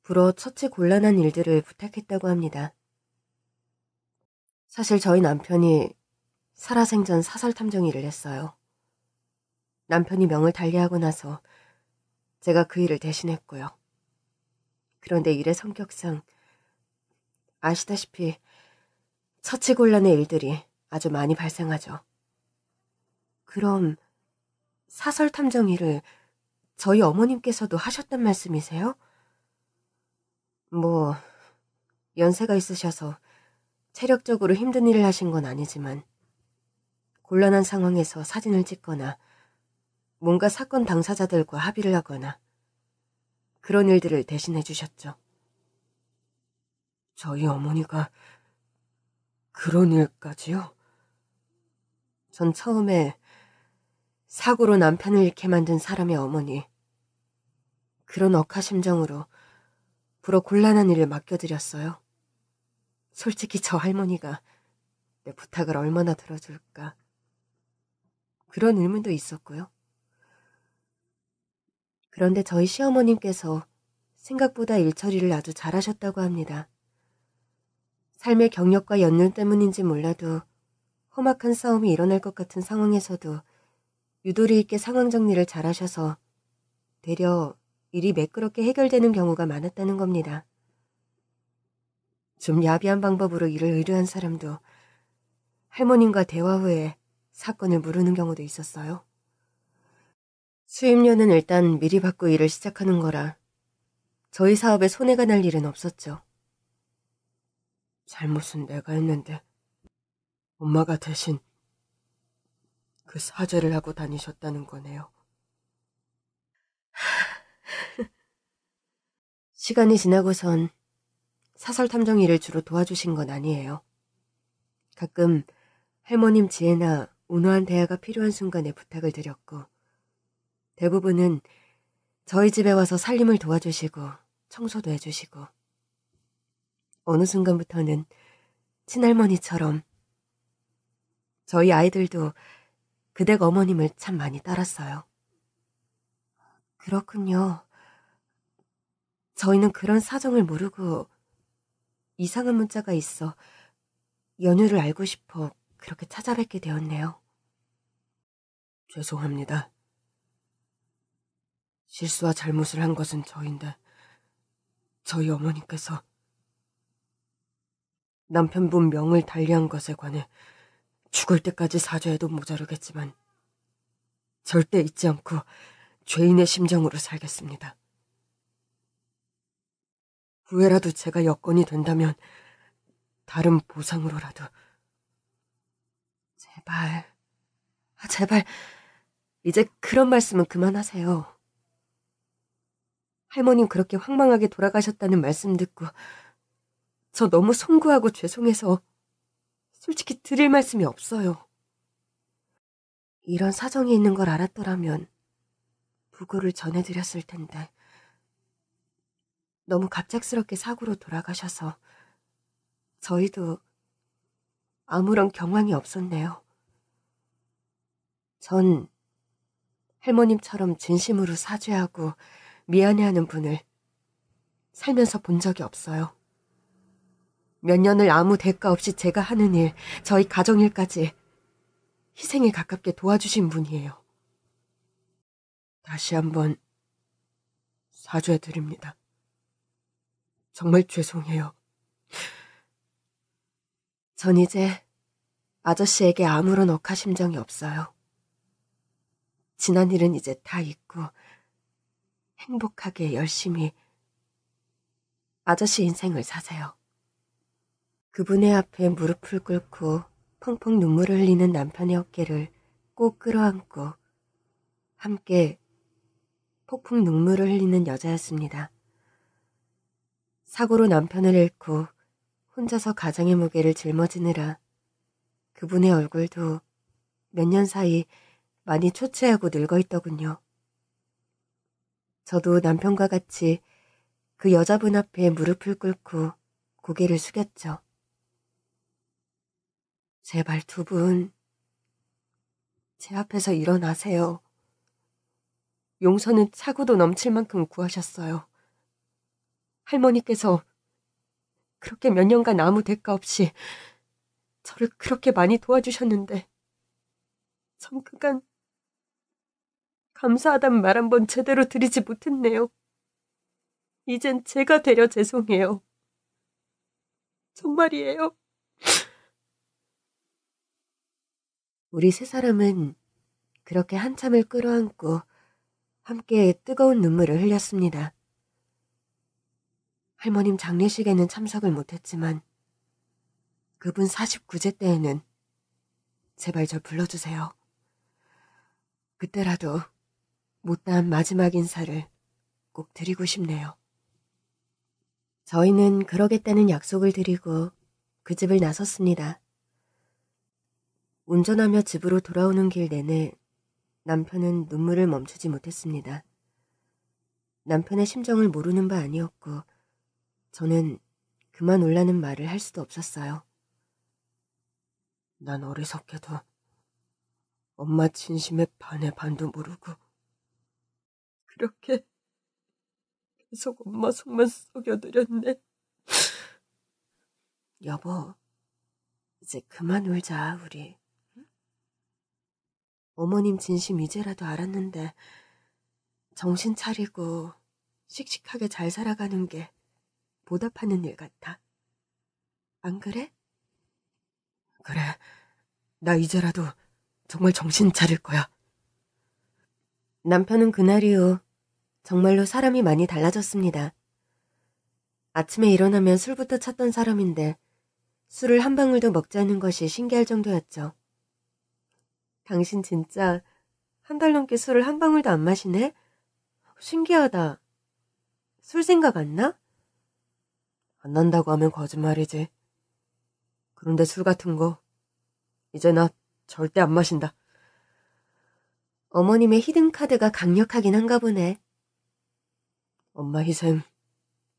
불어 처치 곤란한 일들을 부탁했다고 합니다. 사실 저희 남편이 살아생전 사설탐정 일을 했어요. 남편이 명을 달리하고 나서 제가 그 일을 대신했고요. 그런데 일의 성격상 아시다시피 처치곤란의 일들이 아주 많이 발생하죠. 그럼 사설 탐정 일을 저희 어머님께서도 하셨단 말씀이세요? 뭐 연세가 있으셔서 체력적으로 힘든 일을 하신 건 아니지만 곤란한 상황에서 사진을 찍거나 뭔가 사건 당사자들과 합의를 하거나 그런 일들을 대신해 주셨죠. 저희 어머니가 그런 일까지요? 전 처음에 사고로 남편을 잃게 만든 사람의 어머니, 그런 억하심정으로 불어 곤란한 일을 맡겨드렸어요. 솔직히 저 할머니가 내 부탁을 얼마나 들어줄까. 그런 의문도 있었고요. 그런데 저희 시어머님께서 생각보다 일처리를 아주 잘하셨다고 합니다. 삶의 경력과 연륜 때문인지 몰라도 험악한 싸움이 일어날 것 같은 상황에서도 유도리 있게 상황 정리를 잘하셔서 되려 일이 매끄럽게 해결되는 경우가 많았다는 겁니다. 좀 야비한 방법으로 일을 의뢰한 사람도 할머님과 대화 후에 사건을 무르는 경우도 있었어요. 수입료는 일단 미리 받고 일을 시작하는 거라 저희 사업에 손해가 날 일은 없었죠. 잘못은 내가 했는데 엄마가 대신 그 사죄를 하고 다니셨다는 거네요. 시간이 지나고선 사설 탐정 일을 주로 도와주신 건 아니에요. 가끔 할머님 지혜나 온화한 대화가 필요한 순간에 부탁을 드렸고 대부분은 저희 집에 와서 살림을 도와주시고 청소도 해주시고 어느 순간부터는 친할머니처럼 저희 아이들도 그댁 어머님을 참 많이 따랐어요. 그렇군요. 저희는 그런 사정을 모르고 이상한 문자가 있어 연유를 알고 싶어 그렇게 찾아뵙게 되었네요. 죄송합니다. 실수와 잘못을 한 것은 저인데 저희 어머니께서 남편분 명을 달리한 것에 관해 죽을 때까지 사죄해도 모자르겠지만 절대 잊지 않고 죄인의 심정으로 살겠습니다. 후회라도 제가 여건이 된다면 다른 보상으로라도 제발 이제 그런 말씀은 그만하세요. 할머님 그렇게 황망하게 돌아가셨다는 말씀 듣고 저 너무 송구하고 죄송해서 솔직히 드릴 말씀이 없어요. 이런 사정이 있는 걸 알았더라면 부고를 전해드렸을 텐데 너무 갑작스럽게 사고로 돌아가셔서 저희도 아무런 경황이 없었네요. 전 할머님처럼 진심으로 사죄하고 미안해하는 분을 살면서 본 적이 없어요. 몇 년을 아무 대가 없이 제가 하는 일, 저희 가정일까지 희생에 가깝게 도와주신 분이에요. 다시 한번 사죄드립니다. 정말 죄송해요. 전 이제 아저씨에게 아무런 억하심정이 없어요. 지난 일은 이제 다 잊고 행복하게 열심히 아저씨 인생을 사세요. 그분의 앞에 무릎을 꿇고 펑펑 눈물을 흘리는 남편의 어깨를 꼭 끌어안고 함께 폭풍 눈물을 흘리는 여자였습니다. 사고로 남편을 잃고 혼자서 가정의 무게를 짊어지느라 그분의 얼굴도 몇 년 사이 많이 초췌하고 늙어있더군요. 저도 남편과 같이 그 여자분 앞에 무릎을 꿇고 고개를 숙였죠. 제발 두 분, 제 앞에서 일어나세요. 용서는 차고도 넘칠 만큼 구하셨어요. 할머니께서 그렇게 몇 년간 아무 대가 없이 저를 그렇게 많이 도와주셨는데 전 그간 감사하단 말 한 번 제대로 드리지 못했네요. 이젠 제가 되려 죄송해요. 정말이에요. 우리 세 사람은 그렇게 한참을 끌어안고 함께 뜨거운 눈물을 흘렸습니다. 할머님 장례식에는 참석을 못했지만 그분 49제 때에는 제발 절 불러주세요. 그때라도 못다한 마지막 인사를 꼭 드리고 싶네요. 저희는 그러겠다는 약속을 드리고 그 집을 나섰습니다. 운전하며 집으로 돌아오는 길 내내 남편은 눈물을 멈추지 못했습니다. 남편의 심정을 모르는 바 아니었고 저는 그만 올라는 말을 할 수도 없었어요. 난 어리석게도 엄마 진심의 반의 반도 모르고 그렇게 계속 엄마 속만 속여드렸네. 여보, 이제 그만 울자, 우리. 어머님 진심 이제라도 알았는데 정신 차리고 씩씩하게 잘 살아가는 게 보답하는 일 같아. 안 그래? 그래, 나 이제라도 정말 정신 차릴 거야. 남편은 그날 이후 정말로 사람이 많이 달라졌습니다. 아침에 일어나면 술부터 찾던 사람인데 술을 한 방울도 먹지 않는 것이 신기할 정도였죠. 당신 진짜 한 달 넘게 술을 한 방울도 안 마시네? 신기하다. 술 생각 안 나? 안 난다고 하면 거짓말이지. 그런데 술 같은 거 이제 나 절대 안 마신다. 어머님의 히든카드가 강력하긴 한가 보네. 엄마 희생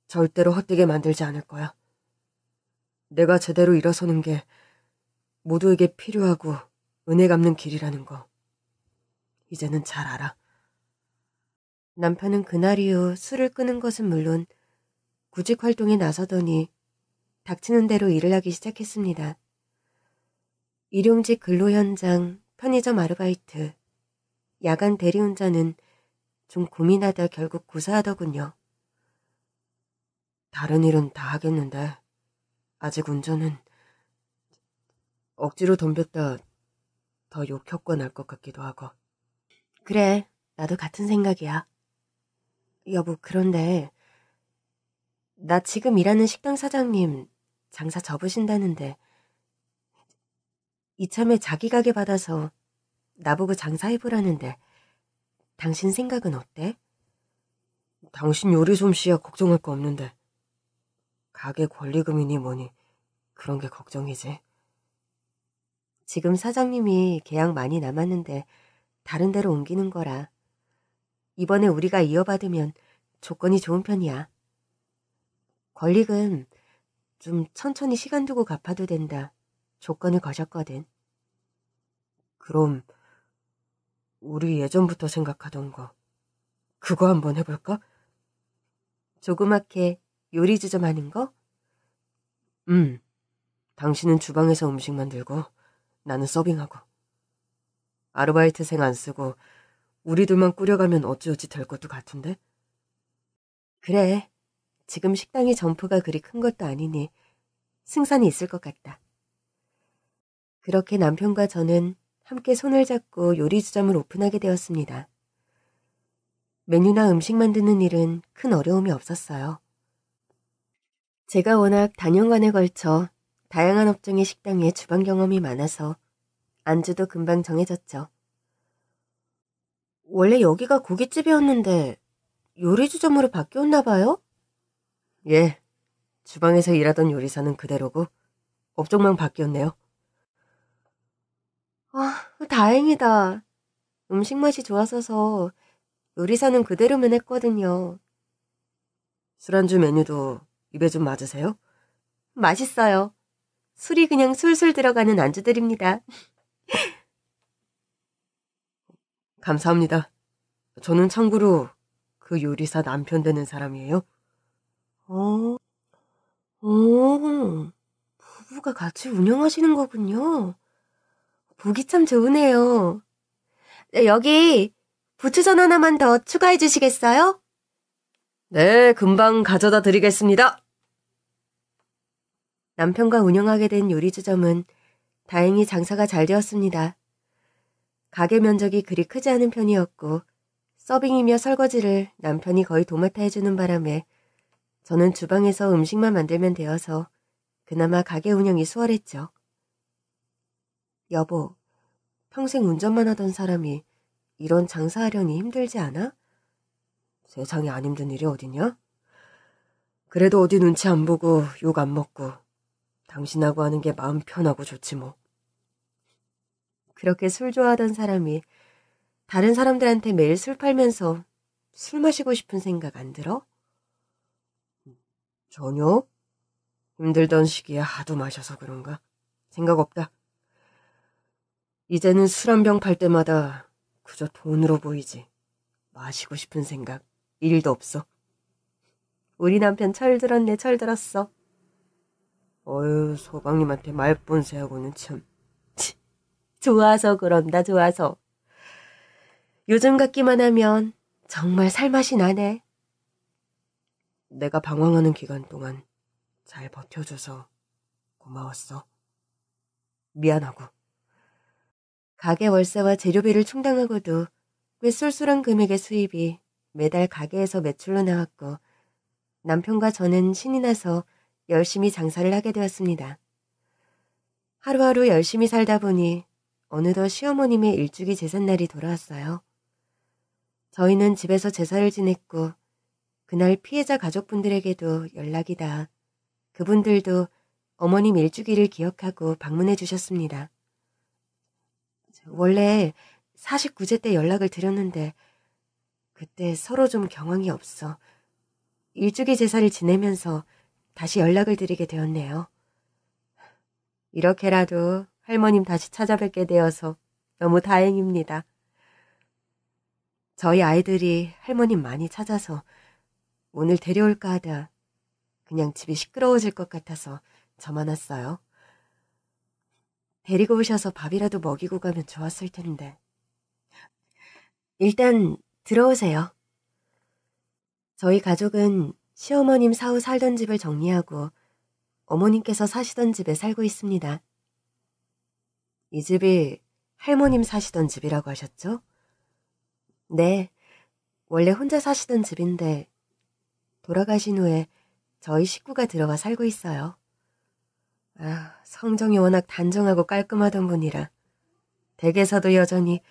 절대로 헛되게 만들지 않을 거야. 내가 제대로 일어서는 게 모두에게 필요하고 은혜 갚는 길이라는 거 이제는 잘 알아. 남편은 그날 이후 술을 끊은 것은 물론 구직 활동에 나서더니 닥치는 대로 일을 하기 시작했습니다. 일용직 근로 현장, 편의점 아르바이트, 야간 대리운전은 좀 고민하다 결국 구사하더군요. 다른 일은 다 하겠는데 아직 운전은 억지로 덤볐다 더 욕먹고 날 것 같기도 하고. 그래, 나도 같은 생각이야. 여보, 그런데 나 지금 일하는 식당 사장님 장사 접으신다는데 이참에 자기 가게 받아서 나보고 장사해보라는데 당신 생각은 어때? 당신 요리 솜씨야 걱정할 거 없는데 가게 권리금이니 뭐니 그런 게 걱정이지. 지금 사장님이 계약 많이 남았는데 다른 데로 옮기는 거라 이번에 우리가 이어받으면 조건이 좋은 편이야. 권리금 좀 천천히 시간 두고 갚아도 된다 조건을 거셨거든. 그럼 우리 예전부터 생각하던 거 그거 한번 해볼까? 조그맣게 요리 좀 하는 거? 당신은 주방에서 음식 만들고 나는 서빙하고. 아르바이트생 안 쓰고 우리들만 꾸려가면 어찌어찌 될 것도 같은데? 그래, 지금 식당의 점포가 그리 큰 것도 아니니 승산이 있을 것 같다. 그렇게 남편과 저는 함께 손을 잡고 요리주점을 오픈하게 되었습니다. 메뉴나 음식 만드는 일은 큰 어려움이 없었어요. 제가 워낙 단연간에 걸쳐 다양한 업종의 식당에 주방 경험이 많아서 안주도 금방 정해졌죠. 원래 여기가 고깃집이었는데 요리주점으로 바뀌었나 봐요? 예, 주방에서 일하던 요리사는 그대로고 업종만 바뀌었네요. 아, 다행이다. 음식 맛이 좋았어서 요리사는 그대로만 했거든요. 술안주 메뉴도 입에 좀 맞으세요? 맛있어요. 술이 그냥 술술 들어가는 안주들입니다. 감사합니다. 저는 참고로 그 요리사 남편 되는 사람이에요. 부부가 같이 운영하시는 거군요. 보기 참 좋으네요. 여기 부추전 하나만 더 추가해 주시겠어요? 네, 금방 가져다 드리겠습니다. 남편과 운영하게 된 요리주점은 다행히 장사가 잘 되었습니다. 가게 면적이 그리 크지 않은 편이었고 서빙이며 설거지를 남편이 거의 도맡아 해주는 바람에 저는 주방에서 음식만 만들면 되어서 그나마 가게 운영이 수월했죠. 여보, 평생 운전만 하던 사람이 이런 장사하려니 힘들지 않아? 세상에 안 힘든 일이 어디냐? 그래도 어디 눈치 안 보고 욕 안 먹고 당신하고 하는 게 마음 편하고 좋지 뭐. 그렇게 술 좋아하던 사람이 다른 사람들한테 매일 술 팔면서 술 마시고 싶은 생각 안 들어? 전혀. 힘들던 시기에 하도 마셔서 그런가? 생각 없다. 이제는 술 한 병 팔 때마다 그저 돈으로 보이지. 마시고 싶은 생각 1도 없어. 우리 남편 철들었네, 철들었어. 어휴, 소방님한테 말본세하고는 참. 좋아서 그런다, 좋아서. 요즘 같기만 하면 정말 살맛이 나네. 내가 방황하는 기간 동안 잘 버텨줘서 고마웠어. 미안하고. 가게 월세와 재료비를 충당하고도 꽤 쏠쏠한 금액의 수입이 매달 가게에서 매출로 나왔고 남편과 저는 신이 나서 열심히 장사를 하게 되었습니다. 하루하루 열심히 살다 보니 어느덧 시어머님의 일주기 제삿날이 돌아왔어요. 저희는 집에서 제사를 지냈고 그날 피해자 가족분들에게도 연락이 닿아 그분들도 어머님 일주기를 기억하고 방문해 주셨습니다. 원래 49제 때 연락을 드렸는데 그때 서로 좀 경황이 없어 일주기 제사를 지내면서 다시 연락을 드리게 되었네요. 이렇게라도 할머님 다시 찾아뵙게 되어서 너무 다행입니다. 저희 아이들이 할머님 많이 찾아서 오늘 데려올까 하다 그냥 집이 시끄러워질 것 같아서 저만 왔어요. 데리고 오셔서 밥이라도 먹이고 가면 좋았을 텐데. 일단 들어오세요. 저희 가족은 시어머님 사후 살던 집을 정리하고 어머님께서 사시던 집에 살고 있습니다. 이 집이 할머님 사시던 집이라고 하셨죠? 네, 원래 혼자 사시던 집인데 돌아가신 후에 저희 식구가 들어와 살고 있어요. 성정이 워낙 단정하고 깔끔하던 분이라 댁에서도 여전히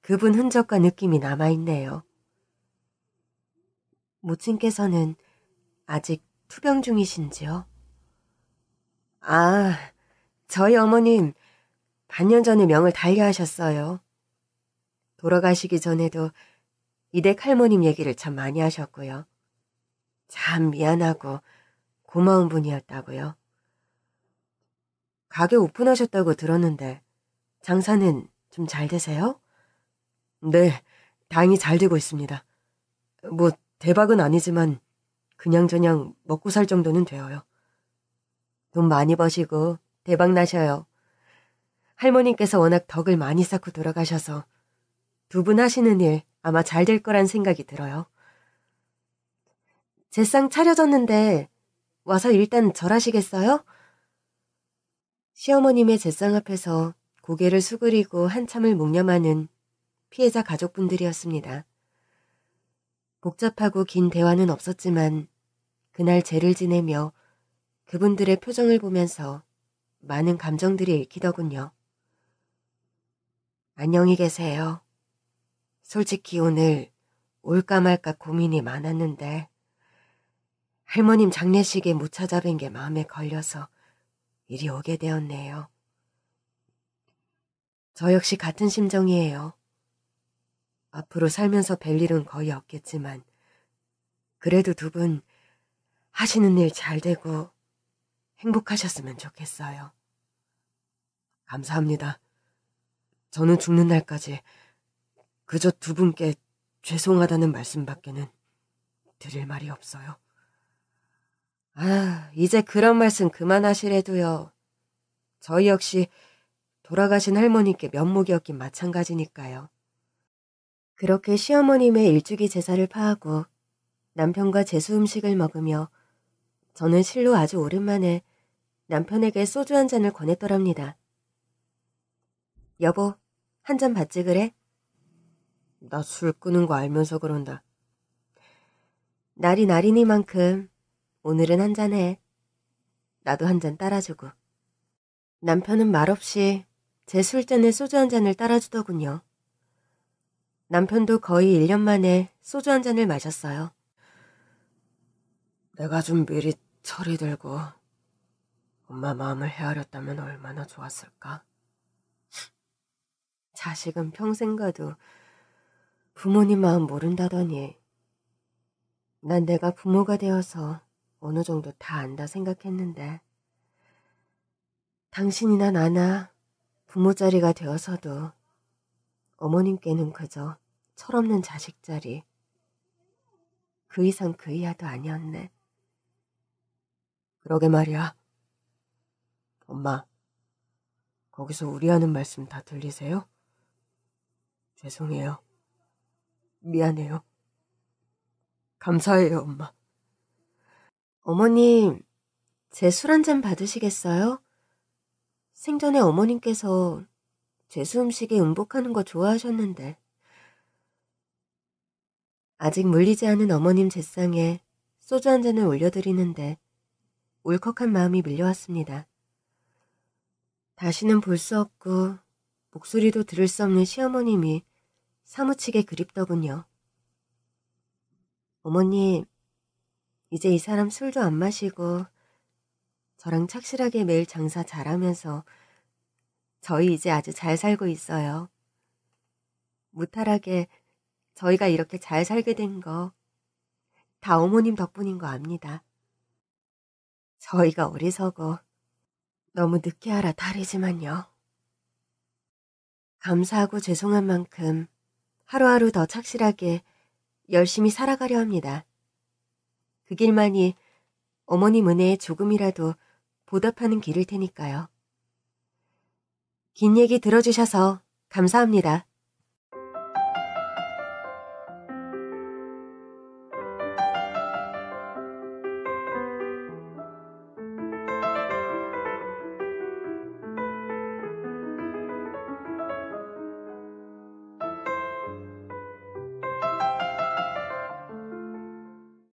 그분 흔적과 느낌이 남아있네요. 모친께서는 아직 투병 중이신지요? 저희 어머님 반년 전에 명을 달리하셨어요. 돌아가시기 전에도 이댁 할머님 얘기를 참 많이 하셨고요. 참 미안하고 고마운 분이었다고요. 가게 오픈하셨다고 들었는데 장사는 좀 잘 되세요? 네, 다행히 잘 되고 있습니다. 뭐 대박은 아니지만 그냥저냥 먹고 살 정도는 되어요. 돈 많이 버시고 대박 나셔요. 할머님께서 워낙 덕을 많이 쌓고 돌아가셔서 두 분 하시는 일 아마 잘 될 거란 생각이 들어요. 제상 차려졌는데 와서 일단 절하시겠어요? 시어머님의 제상 앞에서 고개를 수그리고 한참을 묵념하는 피해자 가족분들이었습니다. 복잡하고 긴 대화는 없었지만 그날 제를 지내며 그분들의 표정을 보면서 많은 감정들이 읽히더군요. 안녕히 계세요. 솔직히 오늘 올까 말까 고민이 많았는데 할머님 장례식에 못 찾아뵌 게 마음에 걸려서 이리 오게 되었네요. 저 역시 같은 심정이에요. 앞으로 살면서 뵐 일은 거의 없겠지만 그래도 두 분 하시는 일 잘 되고 행복하셨으면 좋겠어요. 감사합니다. 저는 죽는 날까지 그저 두 분께 죄송하다는 말씀밖에는 드릴 말이 없어요. 이제 그런 말씀 그만하시래도요. 저희 역시 돌아가신 할머니께 면목이었긴 마찬가지니까요. 그렇게 시어머님의 일주기 제사를 파하고 남편과 제수 음식을 먹으며 저는 실로 아주 오랜만에 남편에게 소주 한 잔을 권했더랍니다. 여보, 한 잔 받지 그래? 나 술 끄는 거 알면서 그런다. 날이 날이니만큼 오늘은 한 잔 해. 나도 한 잔 따라주고. 남편은 말없이 제 술잔에 소주 한 잔을 따라주더군요. 남편도 거의 1년 만에 소주 한 잔을 마셨어요. 내가 좀 미리 철이 들고 엄마 마음을 헤아렸다면 얼마나 좋았을까? 자식은 평생 가도 부모님 마음 모른다더니 난 내가 부모가 되어서 어느 정도 다 안다 생각했는데 당신이나 나나 부모 자리가 되어서도 어머님께는 그저 철없는 자식 자리. 그 이상 그 이하도 아니었네. 그러게 말이야. 엄마, 거기서 우리 하는 말씀 다 들리세요? 죄송해요. 미안해요. 감사해요, 엄마. 어머님, 제 술 한 잔 받으시겠어요? 생전에 어머님께서 제수 음식에 음복하는 거 좋아하셨는데 아직 물리지 않은 어머님 제상에 소주 한 잔을 올려드리는데 울컥한 마음이 밀려왔습니다. 다시는 볼 수 없고 목소리도 들을 수 없는 시어머님이 사무치게 그립더군요. 어머님, 이제 이 사람 술도 안 마시고 저랑 착실하게 매일 장사 잘하면서 저희 이제 아주 잘 살고 있어요. 무탈하게 저희가 이렇게 잘 살게 된 거 다 어머님 덕분인 거 압니다. 저희가 어리석어 너무 늦게 알아 다르지만요. 감사하고 죄송한 만큼 하루하루 더 착실하게 열심히 살아가려 합니다. 그 길만이 어머님 은혜에 조금이라도 보답하는 길일 테니까요. 긴 얘기 들어주셔서 감사합니다.